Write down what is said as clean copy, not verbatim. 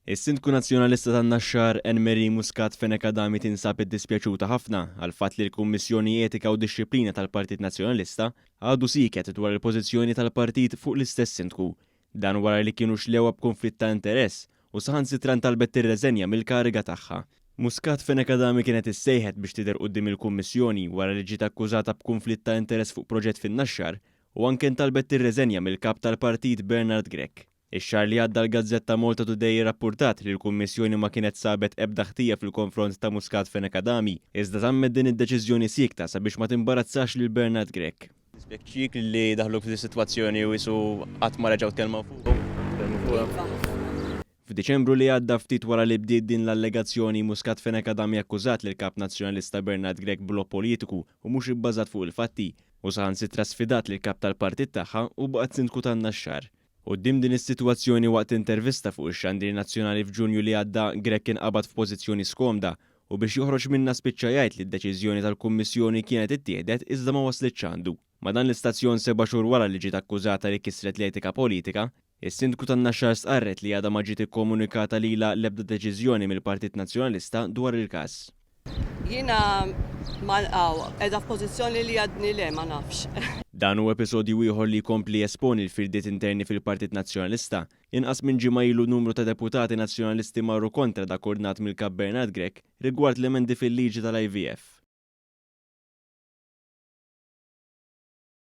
Is-Sindku Nazzjonalista tan-Naxxar Enmeri Muscat Fenekadami tinsab iddispjaċuta ħafna għal fatt li l-Kummissjoni Etika u Dixxilpina tal-Partit Nazzjonalista għadu siket dwar il-pożizzjoni tal-partit fuq l-istess sindku. Dan wara li kienu xlewa b'konflitt ta' interess u saħansitra ntalbet tirreżenja mill-kariga tagħha. Muscat Fenekadami kienet issejħet biex tidher quddiem il-Kummissjoni wara li ġiet akkużata b'konflitt ta' interess fuq proġett fin-Naxxar u anke ntalbet tirreżenja mill-kap tal-partit Bernard Grech. Ix-xahar li għadda l-Gazzetta Malta Today rrappurtat li l-Kummissjoni ma kienet sabet ebda ħtija fil-konfront ta' Muscat Fenekadami, iżda tammet din id-deċiżjoni siekta sabiex ma timbarazzax lil Bernard Grech. Dispjaċik li daħluk fis-sitwazzjoni u jisu qatt ma reġgħu tkellmu fuq. F'Diċembru li għadda ftit wara li bdiet din l-allegazzjoni Muscat Fenekadami akkużat lil kap nazzjonalista Bernard Grech b'lok politiku u mhux ibbażat fuq il-fatti u saħansitra sfidat lil kap tal-partit tagħha u baqgħet sindku tan-Naxxar. Quddiem din is-sitwazzjoni waqt intervista fuq ix-Xandri Nazzjonali f'Ġunju li għadda Grech inqabad f'pożizzjoni skomda u biex joħroġ minnha spiċċa jgħid li d-deċiżjoni tal-Kummissjoni kienet ittieħdet iżda ma waslitx għandu. Ma dan l-istazzjon 7 xhur wara li ġiet akkużata li kisret l-etika politika, is-Sindku tan-Naxxar sqarret li għadha ma ġiet ikkomunikata lilha l-ebda deċiżjoni mill-Partit Nazzjonalista dwar il-każ. Jiena qiegħda f'pożizzjoni li għadni le ma nafx. Dan hu episodju ieħor li jkompli jesponi l-firdiet interni fil-Partit Nazzjonalista, inqas minn ġimgħa ilu numru ta' deputati nazzjonalisti marru kontra dak ordnat mill-kap Bernard Grech rigward l-emendi fil-liġi tal-IVF.